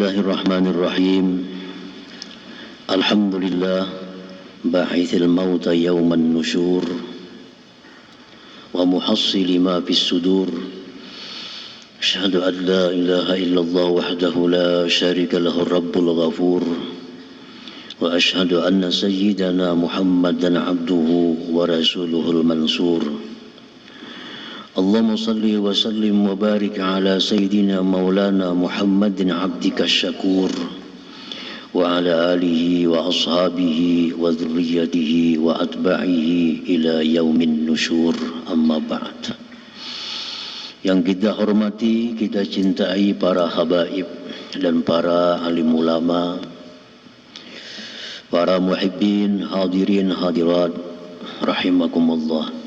Bismillahirrahmanirrahim. Alhamdulillah ba'ithil mauta yawman nusyur wa muhassili ma fis sudur. Asyhadu an la ilaha illallah wahdahu la syarika lahu rabbul ghafur. Wa asyhadu anna sayyidana Muhammadan abduhu wa rasuluhul mansur. Allahumma salli wa sallim wa barik ala sayyidina maulana Muhammadin abdika syakur wa ala alihi wa ashabihi wa dhurriyyatihi wa atba'ihi ila yaumin nusyur, amma ba'd. Yang kita hormati, kita cintai para habaib dan para alim ulama, para muhibbin, hadirin hadirat rahimakumullah.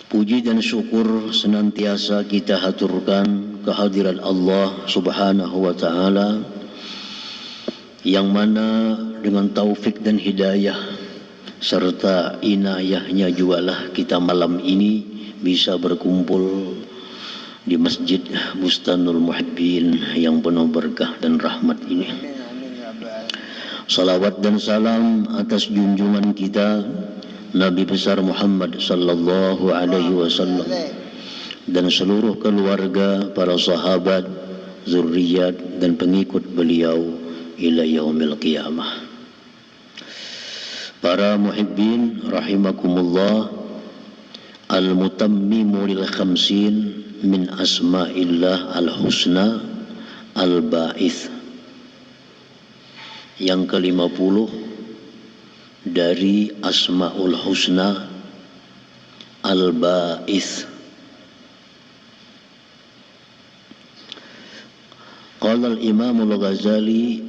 Puji dan syukur senantiasa kita haturkan kehadiran Allah Subhanahu wa ta'ala, yang mana dengan taufik dan hidayah serta inayahnya jugalah kita malam ini bisa berkumpul di Masjid Bustanul Muhibbin yang penuh berkah dan rahmat ini. Salawat dan salam atas junjungan kita Nabi besar Muhammad sallallahu alaihi wasallam dan seluruh keluarga, para sahabat, zurriyat dan pengikut beliau ila yaumil qiyamah. Para muhibbin rahimakumullah, al-mutammimu lil khamsin min asma'illah al-husna al-ba'ith, yang ke-50 dari Asma'ul Husna Al-Ba'ith. Qala al-Imam al-Ghazali,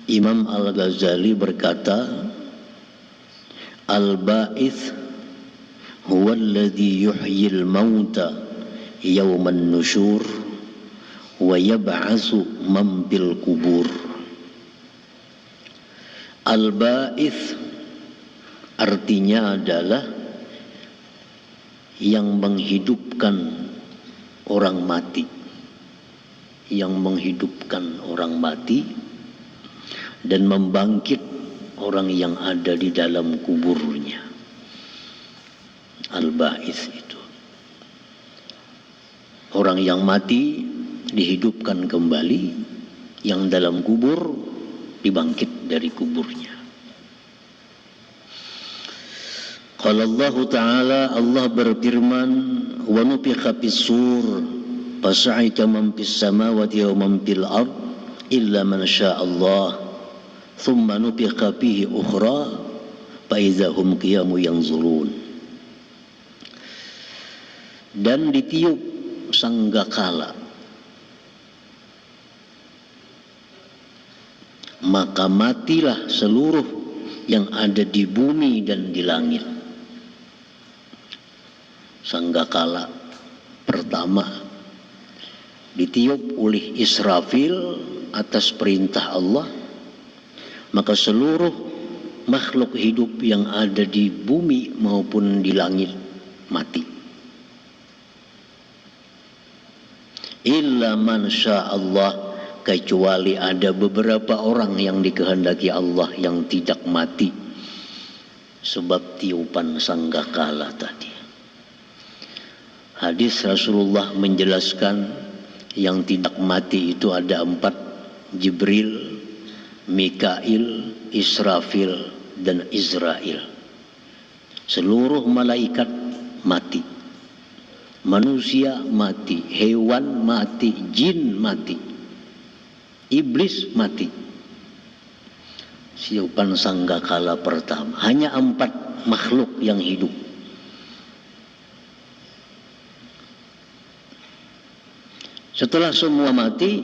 Imam al-Ghazali berkata, Al-Ba'ith huwa alladhi yuhyil mauta yawman nusyur wa yab'asu man bil kubur. Al-Ba'ith artinya adalah yang menghidupkan orang mati, yang menghidupkan orang mati dan membangkit orang yang ada di dalam kuburnya. Al-Ba'ith itu orang yang mati dihidupkan kembali, yang dalam kubur dibangkit dari kuburnya. Qala Allah Ta'ala, Allah berfirman, wa nufikha fis-sur fasa'ika man fis samawati wa man fil ard illa man syaa Allah thumma nufikha fihi ukhra fa idza hum qiyamun yanzurun. Dan ditiup sanggakala, maka matilah seluruh yang ada di bumi dan di langit. Sanggakala pertama ditiup oleh Israfil atas perintah Allah, maka seluruh makhluk hidup yang ada di bumi maupun di langit mati. Illa man syaa Allah, kecuali ada beberapa orang yang dikehendaki Allah yang tidak mati sebab tiupan sanggakala tadi. Hadis Rasulullah menjelaskan yang tidak mati itu ada 4: Jibril, Mikail, Israfil, dan Israel. Seluruh malaikat mati, manusia mati, hewan mati, jin mati, iblis mati. Tiupan sanggakala pertama, hanya 4 makhluk yang hidup. Setelah semua mati,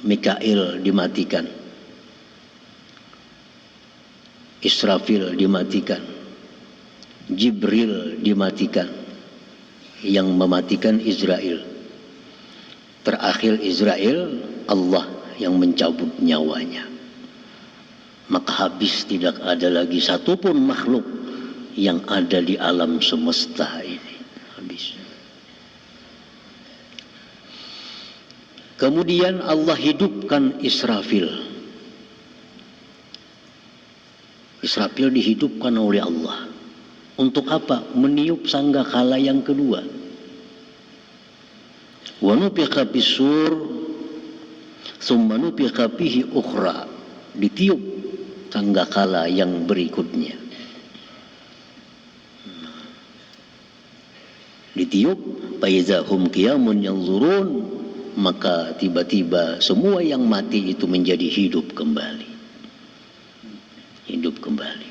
Mikail dimatikan, Israfil dimatikan, Jibril dimatikan, yang mematikan Israel. Terakhir Israel, Allah yang mencabut nyawanya. Maka habis, tidak ada lagi satupun makhluk yang ada di alam semesta ini. Habis. Kemudian Allah hidupkan Israfil. Israfil dihidupkan oleh Allah. Untuk apa? Meniup sangkakala yang kedua. Wa nufiqa fis-sur tsumma nufiqa fihi ukhra. Ditiup sangkakala yang berikutnya. Ditiup fa iza hum qiyamun yanzurun, maka tiba-tiba semua yang mati itu menjadi hidup kembali. Hidup kembali.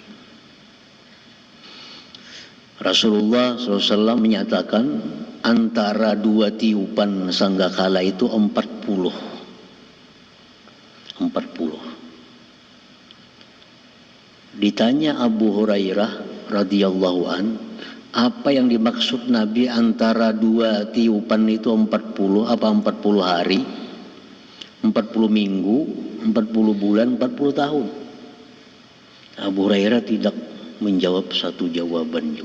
Rasulullah SAW menyatakan antara dua tiupan sangkakala itu 40. Ditanya Abu Hurairah radhiyallahu an, apa yang dimaksud Nabi antara dua tiupan itu 40, apa 40 hari, 40 minggu, 40 bulan, 40 tahun? Abu Hurairah tidak menjawab satu jawaban.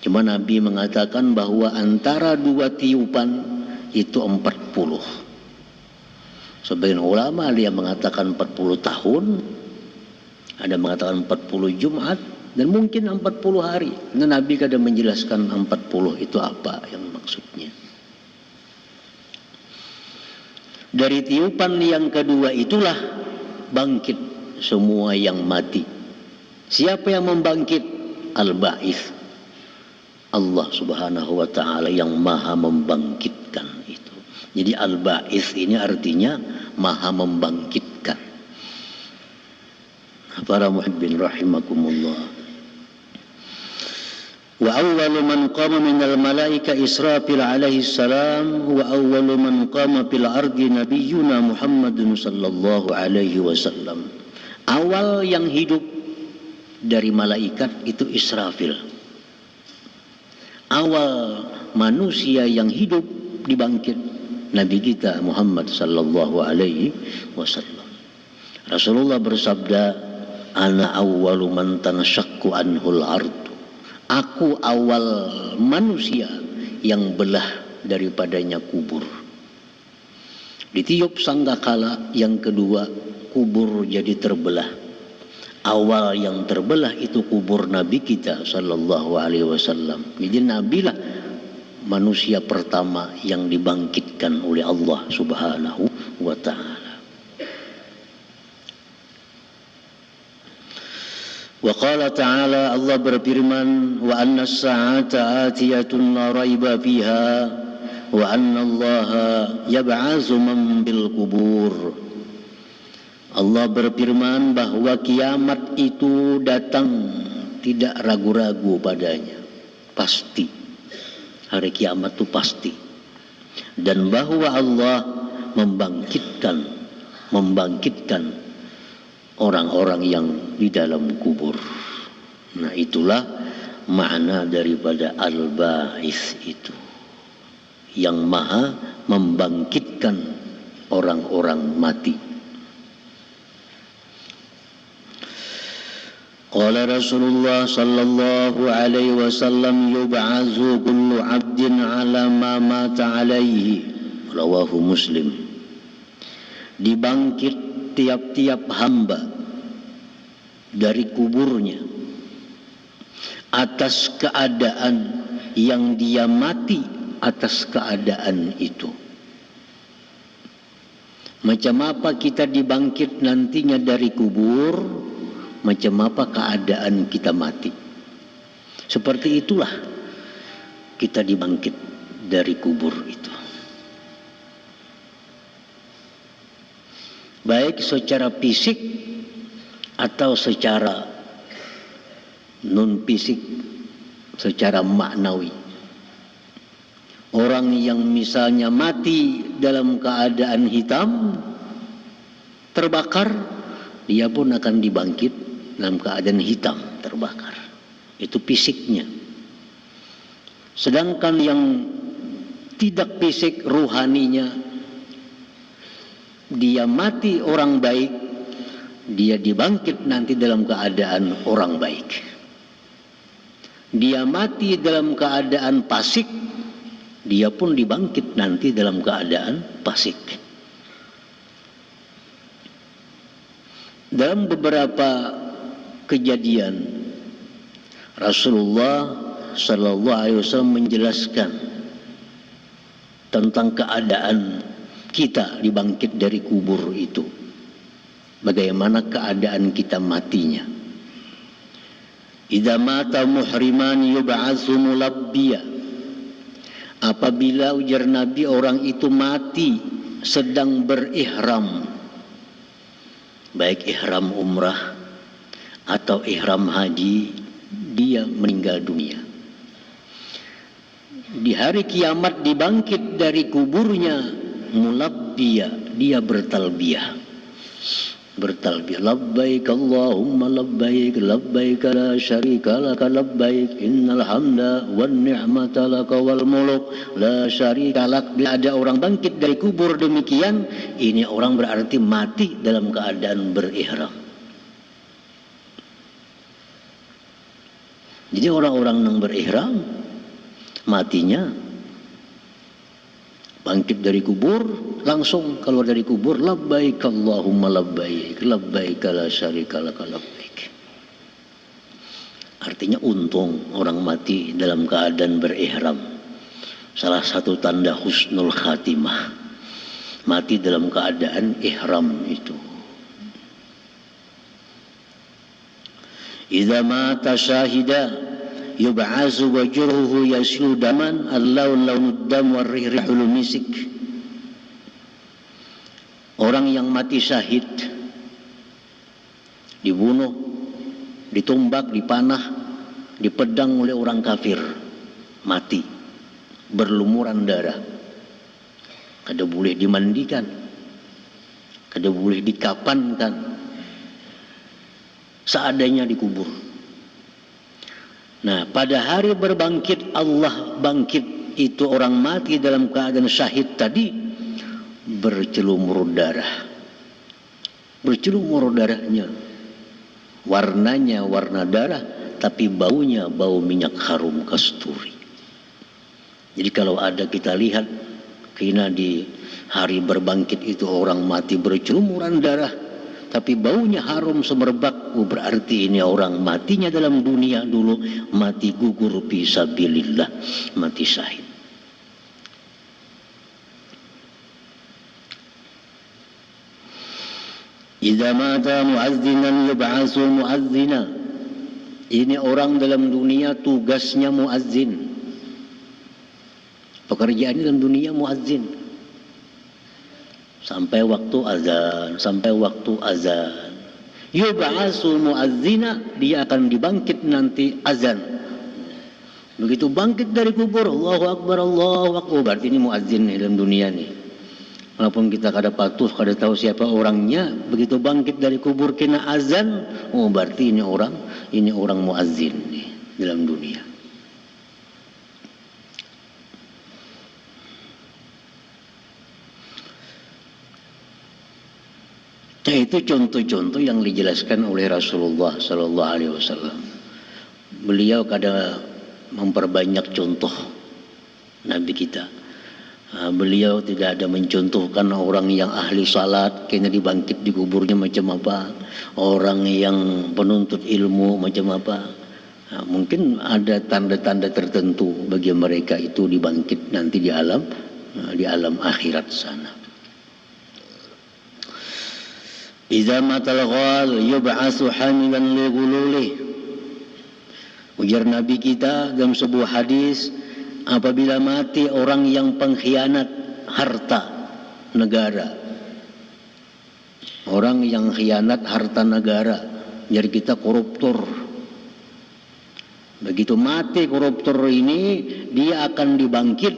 Cuma Nabi mengatakan bahwa antara dua tiupan itu 40. Sebagian ulama dia mengatakan 40 tahun, ada mengatakan 40 Jumat, dan mungkin 40 hari. Nah, Nabi kadang menjelaskan 40 itu apa yang maksudnya. Dari tiupan yang kedua itulah bangkit semua yang mati. Siapa yang membangkit? Al-Ba'its. Allah Subhanahu wa ta'ala yang maha membangkitkan itu. Jadi Al-Ba'its ini artinya maha membangkitkan. Para muhibbin rahimakumullah. Wa awwalu man qama minal malaika Israfil alaihi salam wa awwalu man qama fil ardi nabiyyuna Muhammadun sallallahu alaihi wasallam. Awal yang hidup dari malaikat itu Israfil. Awal manusia yang hidup dibangkit Nabi kita Muhammad sallallahu alaihi wasallam. Rasulullah bersabda, ana awwalu man tanashaqqu anhul ardu. Aku awal manusia yang belah daripadanya kubur. Ditiup sangkakala yang kedua, kubur jadi terbelah. Awal yang terbelah itu kubur Nabi kita sallallahu alaihi wasallam. Jadi Nabi lah manusia pertama yang dibangkitkan oleh Allah Subhanahu wa ta'ala. Wa qala ta'ala, Allah berfirman, wa anna as-sa'ata atiyatun la raiba fiha wa anna Allaha yab'atsu man bil kubur. Allah berfirman bahwa kiamat itu datang, tidak ragu-ragu padanya, pasti. Hari kiamat itu pasti. Dan bahwa Allah membangkitkan orang-orang yang di dalam kubur. Nah, itulah makna daripada Al-Ba'its itu, yang maha membangkitkan orang-orang mati. Qala Rasulullah sallallahu alaihi wasallam, yub'atsu kullu 'abdin 'ala ma mata 'alaihi. Rawahu Muslim. Dibangkit tiap-tiap hamba dari kuburnya atas keadaan yang dia mati atas keadaan itu. Macam apa kita dibangkit nantinya dari kubur, macam apa keadaan kita mati. Seperti itulah kita dibangkit dari kubur itu. Baik secara fisik atau secara non fisik, secara maknawi. Orang yang misalnya mati dalam keadaan hitam, terbakar, dia pun akan dibangkit dalam keadaan hitam, terbakar. Itu fisiknya. Sedangkan yang tidak fisik, ruhaninya, dia mati orang baik, dia dibangkit nanti dalam keadaan orang baik. Dia mati dalam keadaan fasik, dia pun dibangkit nanti dalam keadaan fasik. Dalam beberapa kejadian Rasulullah Sallallahu Alaihi Wasallam menjelaskan tentang keadaan kita dibangkit dari kubur itu, bagaimana keadaan kita matinya. Idza mata muhriman yub'atsu mulabbiya. Apabila, ujar Nabi, orang itu mati sedang berihram, baik ihram umrah atau ihram haji, dia meninggal dunia. Di hari kiamat dibangkit dari kuburnya mulabbiya, dia bertalbiyah. Labbaik Allahumma labbaik, labbaik la syarika laka labbaik, innal hamda wan ni'mata laka wal muluk la syarika lak. Bila ada orang bangkit dari kubur demikian, ini orang berarti mati dalam keadaan berihram. Jadi orang-orang yang berihram matinya bangkit dari kubur, langsung keluar dari kubur, labbaik Allahumma labbaik, labbaik la syarika laka labbaik. Artinya untung orang mati dalam keadaan berihram. Salah satu tanda husnul khatimah, mati dalam keadaan ihram itu. Idza mata syahida yub'azu wajruhu yasilu daman al-laun launud dam warrihul misik. Orang yang mati syahid, dibunuh, ditumbak, dipanah, dipedang oleh orang kafir, mati, berlumuran darah, kada boleh dimandikan, kada boleh dikapankan, seadanya dikubur. Nah, pada hari berbangkit Allah bangkit itu orang mati dalam keadaan syahid tadi bercelumur darah. Bercelumur darahnya. Warnanya warna darah, tapi baunya bau minyak harum kasturi. Jadi kalau ada kita lihat kena di hari berbangkit itu orang mati bercelumuran darah, tapi baunya harum semerbak, berarti ini orang matinya dalam dunia dulu mati gugur fisabilillah, mati syahid. Idza mata muazzinan yub'atsu muazzina. Ini orang dalam dunia tugasnya muazzin. Pekerjaan dalam dunia muazzin. Sampai waktu azan, sampai waktu azan. Yub'atsu muazzina, dia akan dibangkit nanti azan. Begitu bangkit dari kubur, Allahu Akbar, Allahu Akbar, berarti ini muazzin dalam dunia nih. Walaupun kita kada patuh, kada tahu siapa orangnya, begitu bangkit dari kubur kena azan, oh berarti ini orang muazzin nih dalam dunia. Nah, itu contoh-contoh yang dijelaskan oleh Rasulullah Sallallahu Alaihi Wasallam. Beliau kada memperbanyak contoh Nabi kita. Beliau tidak ada mencontohkan orang yang ahli salat kena dibangkit di kuburnya macam apa, orang yang penuntut ilmu macam apa. Mungkin ada tanda-tanda tertentu bagi mereka itu dibangkit nanti di alam akhirat sana. Idza matal ghal yub'atsu hamilan li ghululih. Ujar Nabi kita dalam sebuah hadis, apabila mati orang yang pengkhianat harta negara, orang yang khianat harta negara, jadi kita koruptor. Begitu mati koruptor ini, dia akan dibangkit,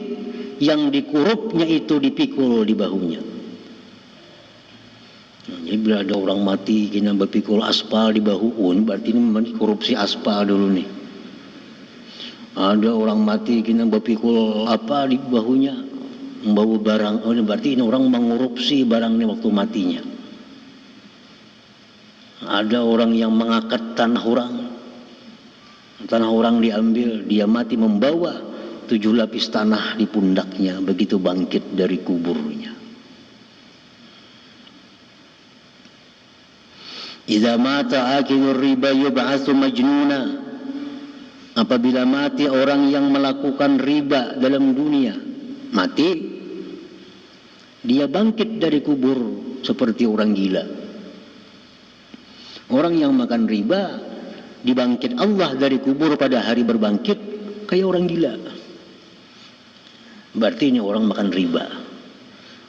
yang dikorupnya itu dipikul di bahunya. Jadi bila ada orang mati kena berpikul aspal di bahu, ini berarti ini korupsi aspal dulu nih. Ada orang mati kena berpikul apa di bahunya, membawa barang, oh ini berarti ini orang mengorupsi barangnya waktu matinya. Ada orang yang mengangkat tanah orang diambil, dia mati membawa 7 lapis tanah di pundaknya begitu bangkit dari kuburnya. Idza mata akilur riba yub'atsu majnuna. Apabila mati orang yang melakukan riba dalam dunia, mati, dia bangkit dari kubur seperti orang gila. Orang yang makan riba dibangkit Allah dari kubur pada hari berbangkit kayak orang gila. Berarti ini orang makan riba.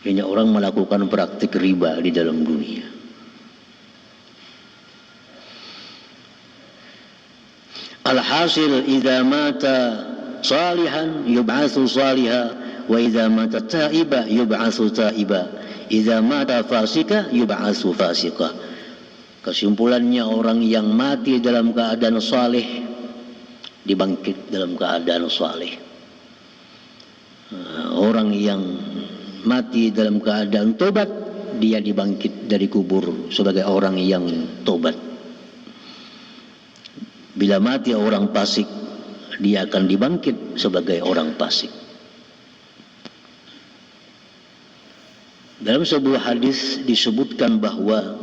Ini orang melakukan praktik riba di dalam dunia. Alhasil idza mata salihan yub'atsu saliha wa idza mata taiba yub'atsu taiba idza mata fasika yub'atsu fasika. Kesimpulannya orang yang mati dalam keadaan saleh dibangkit dalam keadaan saleh. Orang yang mati dalam keadaan tobat dia dibangkit dari kubur sebagai orang yang tobat. Bila mati orang fasik, dia akan dibangkit sebagai orang fasik. Dalam sebuah hadis disebutkan bahwa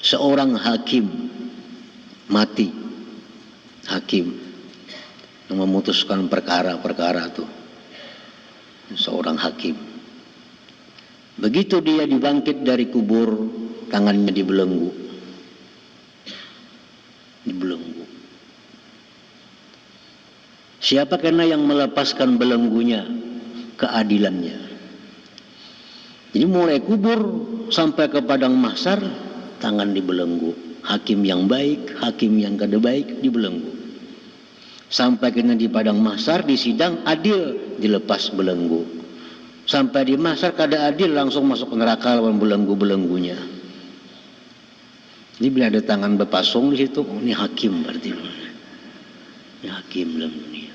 seorang hakim mati, hakim yang memutuskan perkara-perkara itu, seorang hakim. Begitu dia dibangkit dari kubur, tangannya dibelenggu. Siapa kena yang melepaskan belenggunya? Keadilannya. Jadi mulai kubur sampai ke padang mahsyar, tangan dibelenggu. Hakim yang baik, hakim yang kada baik dibelenggu. Sampai kena di padang mahsyar, di sidang adil, dilepas belenggu. Sampai di mahsyar kada adil, langsung masuk neraka lawan belenggu-belenggunya. Jadi bila ada tangan berpasung di situ, oh, ini hakim berarti. Ini hakim dalam dunia.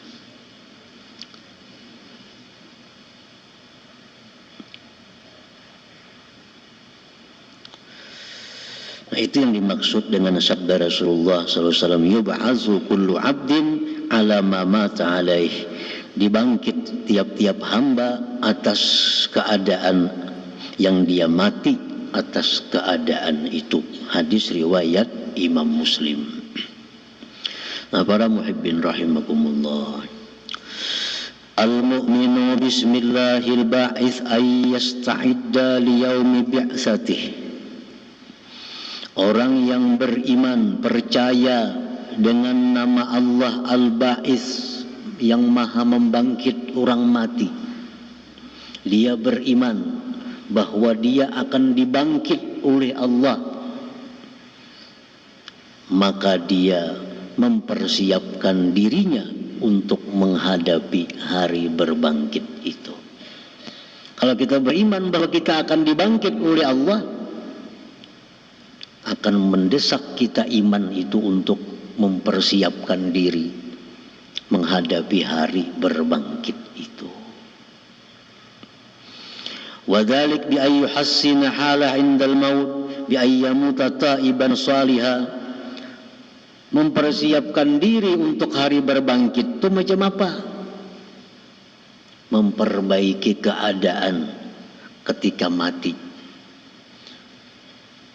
Nah, itu yang dimaksud dengan sabda Rasulullah SAW, yub'atsu kullu 'abdin 'ala ma mata 'alaih. Dibangkit tiap-tiap hamba atas keadaan yang dia mati atas keadaan itu. Hadis riwayat Imam Muslim. Nah, para muhibbin rahimakumullah. Al-mu'minu bismillahil ba'its ay yasta'idda li yaumi bi'tsatih. Orang yang beriman, percaya dengan nama Allah Al-Ba'its, yang maha membangkit orang mati. Dia beriman bahwa dia akan dibangkit oleh Allah. Maka dia mempersiapkan dirinya untuk menghadapi hari berbangkit itu. Kalau kita beriman bahwa kita akan dibangkit oleh Allah, akan mendesak kita iman itu untuk mempersiapkan diri menghadapi hari berbangkit itu. Wadhalik bi ay yuhassina halah indal maut bi ay yamuta taiban salihah. Mempersiapkan diri untuk hari berbangkit itu macam apa? Memperbaiki keadaan ketika mati,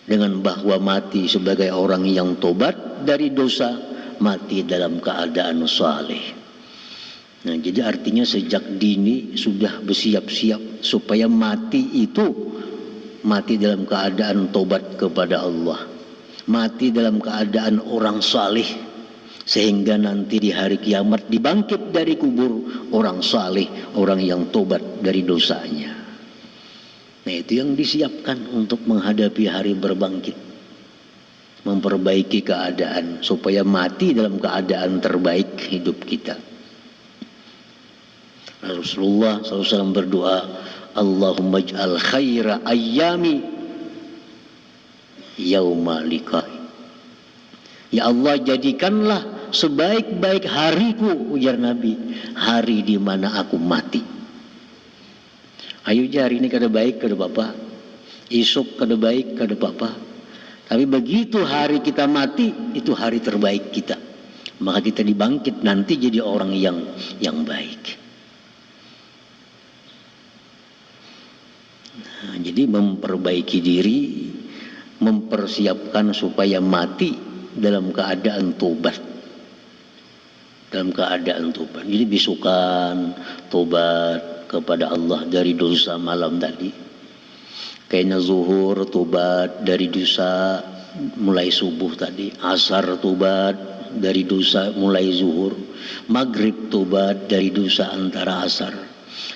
dengan bahwa mati sebagai orang yang tobat dari dosa, mati dalam keadaan saleh. Nah, jadi artinya sejak dini sudah bersiap-siap supaya mati itu mati dalam keadaan tobat kepada Allah, mati dalam keadaan orang saleh, sehingga nanti di hari kiamat dibangkit dari kubur orang saleh, orang yang tobat dari dosanya. Nah, itu yang disiapkan untuk menghadapi hari berbangkit. Memperbaiki keadaan supaya mati dalam keadaan terbaik hidup kita. Rasulullah SAW berdoa, Allahumma ij'al khaira ayyami yauma liqai. Ya Allah, jadikanlah sebaik-baik hariku, ujar Nabi, hari di mana aku mati. Ayo hari ini kada baik kada apa-apa, esok kada baik kada apa-apa, tapi begitu hari kita mati itu hari terbaik kita, maka kita dibangkit nanti jadi orang yang baik. Jadi memperbaiki diri, mempersiapkan supaya mati dalam keadaan tobat. Dalam keadaan tobat. Jadi bisukan tobat kepada Allah dari dosa malam tadi. Kayaknya zuhur tobat dari dosa mulai subuh tadi. Asar tobat dari dosa mulai zuhur. Maghrib tobat dari dosa antara asar.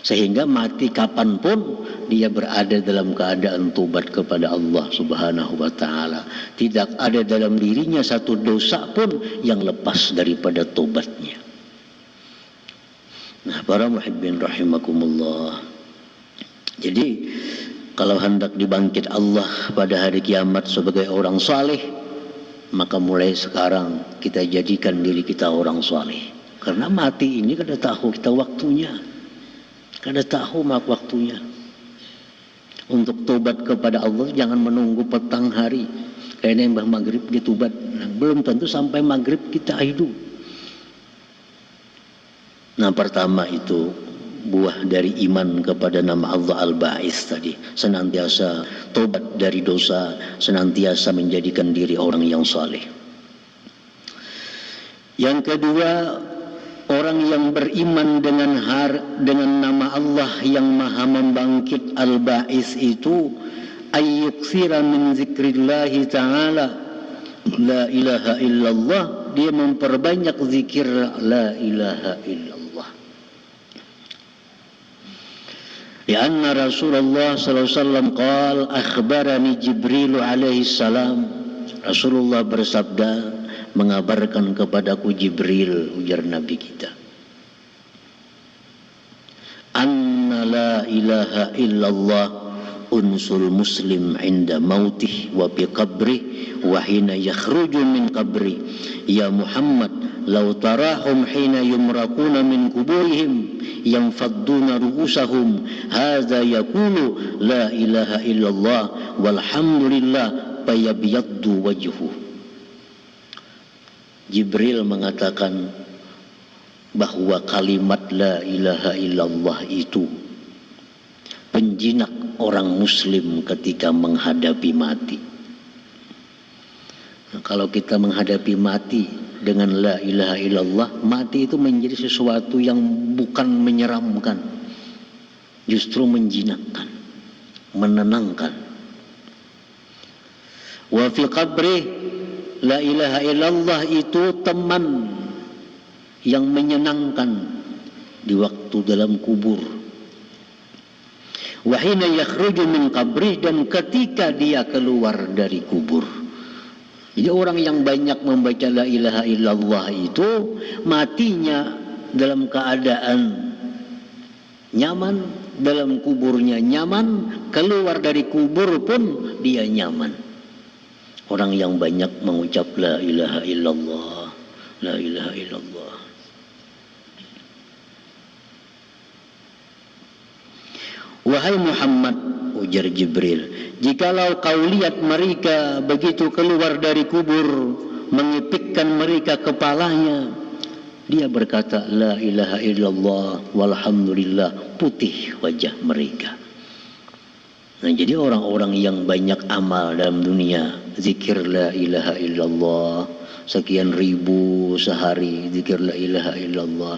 Sehingga mati kapanpun dia berada dalam keadaan tobat kepada Allah Subhanahu wa ta'ala. Tidak ada dalam dirinya satu dosa pun yang lepas daripada tobatnya. Nah, para muhibbin rahimakumullah. Jadi kalau hendak dibangkit Allah pada hari kiamat sebagai orang saleh, maka mulai sekarang kita jadikan diri kita orang saleh. Karena mati ini kada tahu kita waktunya. Kada tahu waktunya. Untuk tobat kepada Allah jangan menunggu petang hari. Kayaknya mbah maghrib ditubat. Nah, belum tentu sampai maghrib kita hidup. Nah, pertama itu buah dari iman kepada nama Allah Al-Ba'is tadi. Senantiasa tobat dari dosa, senantiasa menjadikan diri orang yang saleh. Yang kedua, orang yang beriman dengan nama Allah yang maha membangkit Al-Ba'is itu ayyuksira min zikrillahi ta'ala la ilaha illallah, dia memperbanyak zikir la ilaha illallah. Lianna Rasulullah sallallahu alaihi wasallam qala akhbarani Jibril alaihi salam, Rasulullah bersabda, mengabarkan kepadaku Jibril, ujar Nabi kita, anna la ilaha illallah unsul muslim inda mautih wa bi qabrih wa hina yakhruju min qabri ya Muhammad law tarahum hina yumraquna min kuburihim yanfadduna ru'usahum hadza yaqulu la ilaha illallah walhamdulillah fayabyaddu wajhuhu. Jibril mengatakan bahwa kalimat la ilaha illallah itu penjinak orang muslim ketika menghadapi mati. Nah, kalau kita menghadapi mati dengan la ilaha illallah, mati itu menjadi sesuatu yang bukan menyeramkan, justru menjinakkan, menenangkan. Wa fi qabri, la ilaha illallah itu teman yang menyenangkan di waktu dalam kubur. Wa hina yakhruju min qabri, dan ketika dia keluar dari kubur. Jadi orang yang banyak membaca la ilaha illallah itu matinya dalam keadaan nyaman, dalam kuburnya nyaman, keluar dari kubur pun dia nyaman. Orang yang banyak mengucap la ilaha illallah, la ilaha illallah. Wahai Muhammad, ujar Jibril, jikalau kau lihat mereka begitu keluar dari kubur, mengipikkan mereka kepalanya, dia berkata la ilaha illallah walhamdulillah, putih wajah mereka. Nah, jadi orang-orang yang banyak amal dalam dunia, zikir la ilaha illallah sekian ribu sehari, zikir la ilaha illallah.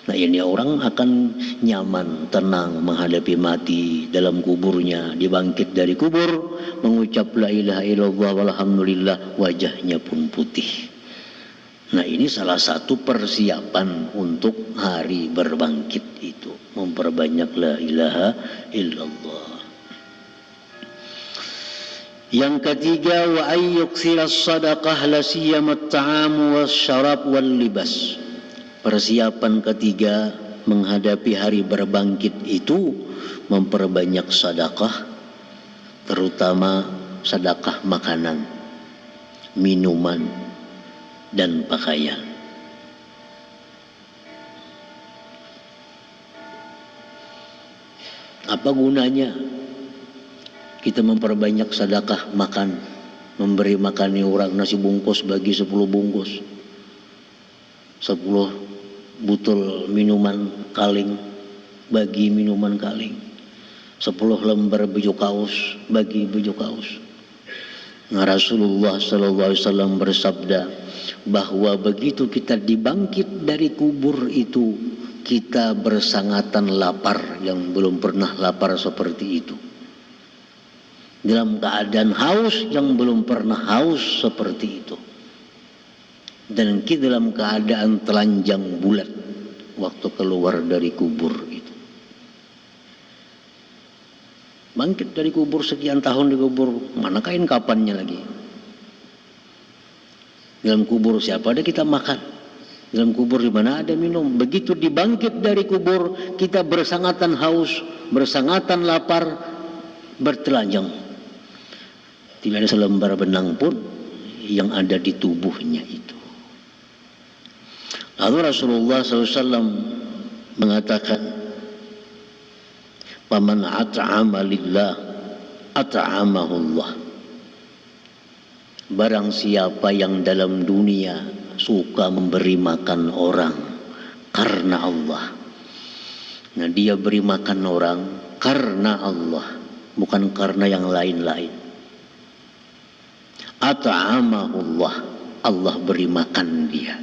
Nah, ini orang akan nyaman, tenang menghadapi mati dalam kuburnya, dibangkit dari kubur, mengucap la ilaha illallah walhamdulillah, wajahnya pun putih. Nah, ini salah satu persiapan untuk hari berbangkit itu, memperbanyak la ilaha illallah. Yang ketiga, wa ayyuksiras sadaqah la siyamat ta'amu wasyarab wal libas. Persiapan ketiga menghadapi hari berbangkit itu memperbanyak sedekah, terutama sedekah makanan, minuman, dan pakaian. Apa gunanya kita memperbanyak sedekah makan, memberi makani orang nasi bungkus bagi 10 bungkus, 10 butul minuman kaling bagi minuman kaling. 10 lembar baju kaos bagi baju kaos. Nah, Rasulullah SAW bersabda bahwa begitu kita dibangkit dari kubur itu, kita bersangatan lapar yang belum pernah lapar seperti itu. Dalam keadaan haus yang belum pernah haus seperti itu. Dan kita dalam keadaan telanjang bulat waktu keluar dari kubur itu. Bangkit dari kubur sekian tahun di kubur, mana kain kapannya lagi. Dalam kubur siapa ada kita makan. Dalam kubur di mana ada minum. Begitu dibangkit dari kubur, kita bersangatan haus, bersangatan lapar, bertelanjang. Tidak ada selembar benang pun yang ada di tubuhnya itu. Lalu Rasulullah SAW mengatakan, "Faman at'ama lillah, at'amahu Allah." Barang siapa yang dalam dunia suka memberi makan orang karena Allah. Nah, dia beri makan orang karena Allah, bukan karena yang lain-lain. At'amahu Allah, Allah beri makan dia.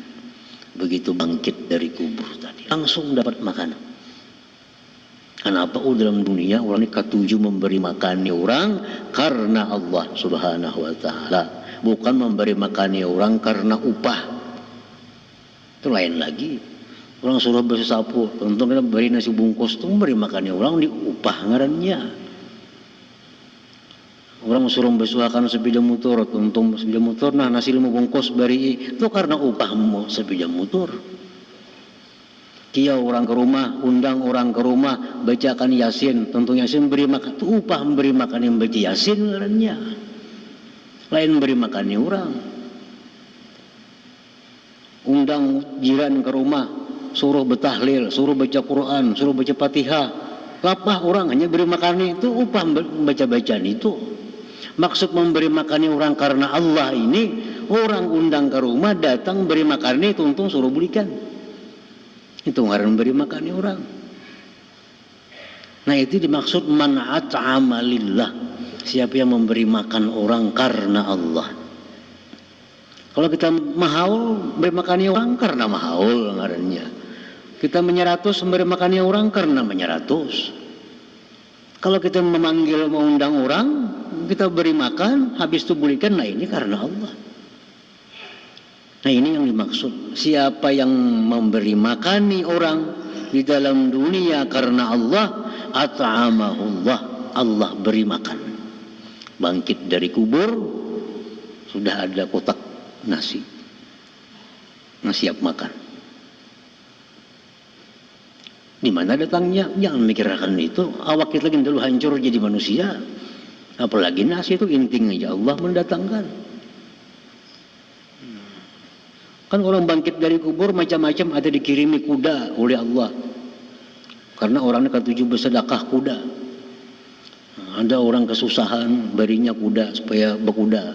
Begitu bangkit dari kubur tadi, langsung dapat makanan. Kenapa? Dalam dunia orang ini ketujuh memberi makan orang karena Allah Subhanahu wa ta'ala, bukan memberi makan orang karena upah. Itu lain lagi. Orang suruh bersapu, tentu kita beri nasi bungkus itu memberi makan orang di upah ngarannya. Orang suruh bersuakan sepeda motor, tentu sepeda motor, nah nasi 5 bungkus beri itu karena upahmu sepeda motor. Kia orang ke rumah, undang orang ke rumah, bacakan Yasin, tentu Yasin beri makan, itu upah memberi makan yang baca Yasin ngarannya. Lain beri makan orang. Undang jiran ke rumah, suruh bertahlil, suruh baca Quran, suruh baca Fatihah. Lapah orang hanya beri makan itu upah baca-bacaan itu. Maksud memberi makan orang karena Allah ini, orang undang ke rumah, datang beri makan itu untung suruh belikan. Itu ngaran beri makan orang. Nah, itu dimaksud man at'ama lillah. Siapa yang memberi makan orang karena Allah. Kalau kita mahaul beri makan orang karena mahaul ngarannya. Kita menyeratus memberi makan orang karena menyeratus. Kalau kita memanggil mengundang orang, kita beri makan, habis itu belikan, nah ini karena Allah. Nah, ini yang dimaksud. Siapa yang memberi makani orang di dalam dunia karena Allah, at'amahullah, Allah beri makan. Bangkit dari kubur, sudah ada kotak nasi. Nah, siap makan. Di mana datangnya? Jangan mikirkan itu. Awak kita lagi dulu hancur jadi manusia. Apalagi nasi itu intinya aja Allah mendatangkan. Kan orang bangkit dari kubur macam-macam, ada dikirimi kuda oleh Allah. Karena orangnya ketujuh bersedekah kuda. Ada orang kesusahan, berinya kuda supaya berkuda.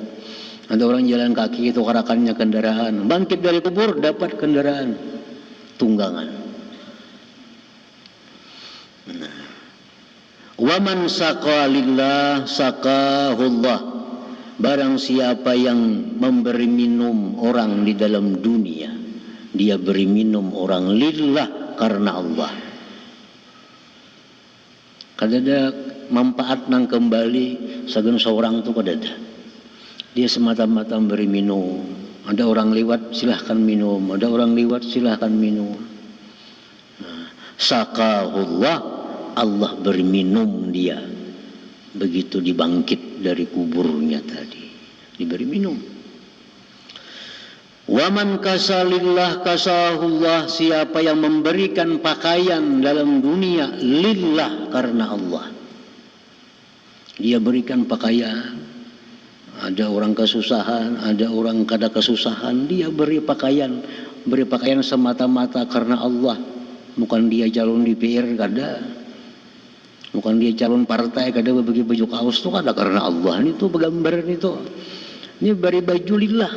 Ada orang jalan kaki, itu karakannya kendaraan. Bangkit dari kubur dapat kendaraan tunggangan. Nah. Waman saqa lillah saqahullah. Barang siapa yang memberi minum orang di dalam dunia, dia beri minum orang lillah karena Allah. Kadada manfaat nang kembali sagan seorang itu kadada. Dia semata-mata memberi minum. Ada orang lewat silahkan minum, ada orang lewat silahkan minum. Nah, saqahullah, Allah beri minum dia. Begitu dibangkit dari kuburnya tadi, diberi minum. Waman kasalillah kasahullah. Siapa yang memberikan pakaian dalam dunia lillah karena Allah, dia berikan pakaian. Ada orang kesusahan, ada orang kada kesusahan, dia beri pakaian semata-mata karena Allah. Bukan dia calon DPR kada, bukan dia calon partai kada bagi baju kaos itu kada karena Allah. Ini tuh gambaran itu. Ini beri baju lillah,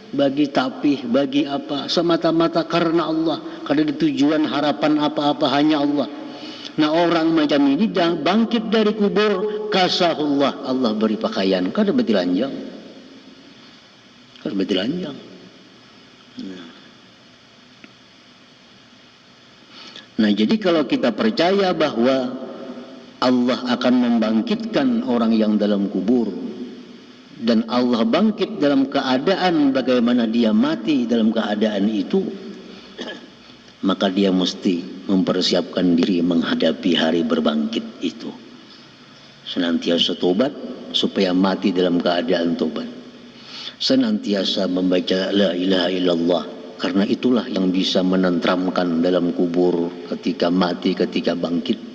bagi tapih, bagi apa, semata-mata karena Allah. Kada ada tujuan harapan apa-apa, hanya Allah. Nah orang macam ini dah bangkit dari kubur, kasahullah, Allah beri pakaian. Kada betilanjang. Kada betilanjang. Nah jadi kalau kita percaya bahwa Allah akan membangkitkan orang yang dalam kubur, dan Allah bangkit dalam keadaan bagaimana dia mati dalam keadaan itu, maka dia mesti mempersiapkan diri menghadapi hari berbangkit itu. Senantiasa tobat supaya mati dalam keadaan tobat. Senantiasa membaca la ilaha illallah, karena itulah yang bisa menenteramkan dalam kubur ketika mati, ketika bangkit.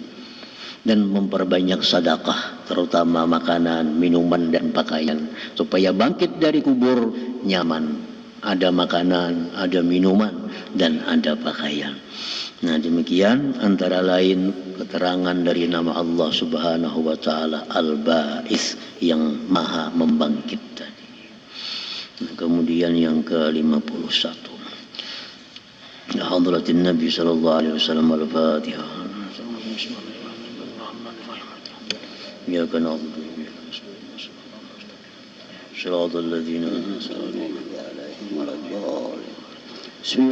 Dan memperbanyak sedekah, terutama makanan, minuman dan pakaian, supaya bangkit dari kubur nyaman. Ada makanan, ada minuman, dan ada pakaian. Nah demikian antara lain keterangan dari nama Allah Subhanahu wa Ta'ala Al-Ba'its, yang maha membangkit tadi. Nah, kemudian yang ke-51, Hadratin Nabi sallallahu alaihi wasallam. Al-Fatihah. Ya kana صراط الذين أنعمت عليهم غير المغضوب عليهم ولا الضالين.